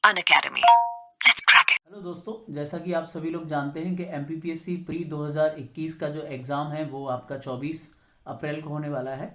Unacademy. Let's crack it. Hello दोस्तों, जैसा कि आप सभी लोग जानते हैं कि एमपीपीएससी प्री 2021 का जो एग्ज़ाम है वो आपका 24 अप्रैल को होने वाला है।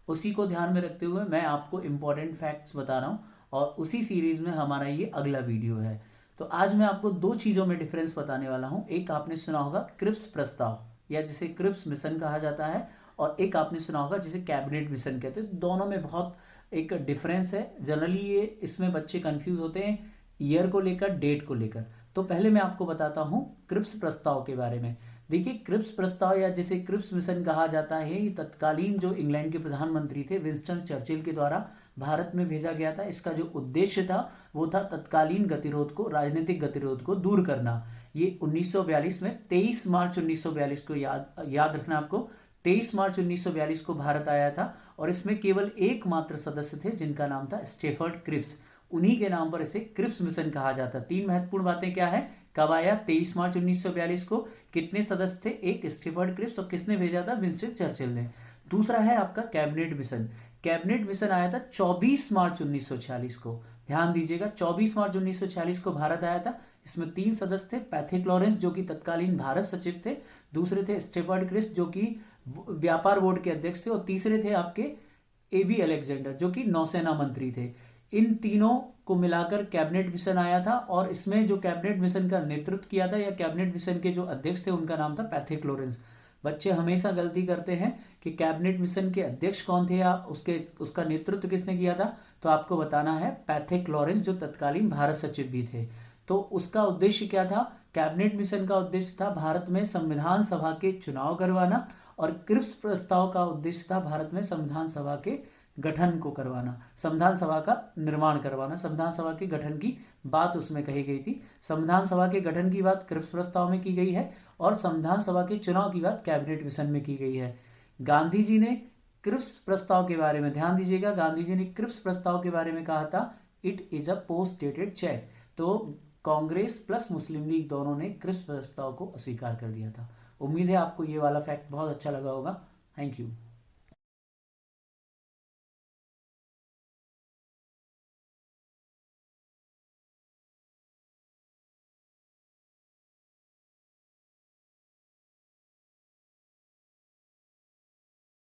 उसी को ध्यान में रखते हुए मैं आपको इम्पॉर्टेंट फैक्ट्स बता रहा हूँ और उसी सीरीज़ में हमारा ये अगला वीडियो है। तो आज मैं आपको दो चीज़ों में डिफरेंस बताने वाला हूँ। एक आपने सुना होगा क्रिप्स प्रस्ताव या जिसे क्रिप्स मिशन कहा जाता है, और एक आपने सुना होगा जिसे कैबिनेट मिशन कहते हैं। दोनों में बहुत एक डिफरेंस है। जनरली ये इसमें बच्चे कंफ्यूज होते हैं ईयर को लेकर, डेट को लेकर। तो पहले मैं आपको बताता हूँ क्रिप्स प्रस्ताव के बारे में। देखिए, क्रिप्स प्रस्ताव या जिसे क्रिप्स मिशन कहा जाता है, ये तत्कालीन जो इंग्लैंड के प्रधानमंत्री थे विंस्टन चर्चिल के द्वारा भारत में भेजा गया था। इसका जो उद्देश्य था वो था तत्कालीन गतिरोध को, राजनीतिक गतिरोध को दूर करना। ये 1942 में 23 मार्च 1942 को याद रखना आपको, 23 मार्च 1942 को भारत आया था। और इसमें केवल एकमात्र सदस्य थे जिनका नाम था स्टेफर्ड क्रिप्स। उन्हीं के नाम पर इसे क्रिप्स मिशन कहा जाता। तीन महत्वपूर्ण बातें क्या है? कब आया? 23 मार्च 1942 को। कितने सदस्य थे? एक स्टीफर्ड क्रिप्स। और किसने भेजा था? विंस्टन चर्चिल ने। दूसरा है आपका कैबिनेट मिशन। कैबिनेट मिशन आया था 24 मार्च 1946 को। ध्यान दीजिएगा, 24 मार्च 1946 को भारत आया था। इसमें तीन सदस्य थे, पैथिक लॉरेंस जो कि तत्कालीन भारत सचिव थे, दूसरे थे स्टेफर्ड क्रिप्स जो कि व्यापार बोर्ड के अध्यक्ष थे, और तीसरे थे आपके एवी अलेक्जेंडर जो कि नौसेना मंत्री थे। इन तीनों को मिलाकर कैबिनेट मिशन आया था, और इसमें जो कैबिनेट मिशन का नेतृत्व किया था या कैबिनेट मिशन के जो अध्यक्ष थे उनका नाम था पैथिक लॉरेंस। बच्चे हमेशा गलती करते हैं कि कैबिनेट मिशन के अध्यक्ष कौन थे या उसका नेतृत्व किसने किया था। तो आपको बताना है पैथिक लॉरेंस जो तत्कालीन भारत सचिव भी थे। तो उसका उद्देश्य क्या था? कैबिनेट मिशन का उद्देश्य था भारत में संविधान सभा के चुनाव करवाना, और क्रिप्स प्रस्ताव का उद्देश्य था भारत में संविधान सभा के गठन को करवाना, संविधान सभा का निर्माण करवाना। संविधान सभा के गठन की बात उसमें कही गई थी। संविधान सभा के गठन की बात क्रिप्स प्रस्ताव में की गई है, और संविधान सभा के चुनाव की बात कैबिनेट मिशन में की गई है। गांधी जी ने क्रिप्स प्रस्ताव के बारे में, ध्यान दीजिएगा, गांधी जी ने क्रिप्स प्रस्ताव के बारे में कहा था it is a post dated cheque. तो कांग्रेस प्लस मुस्लिम लीग दोनों ने क्रिप्स प्रस्ताव को अस्वीकार कर दिया था। उम्मीद है आपको ये वाला फैक्ट बहुत अच्छा लगा होगा। Thank you.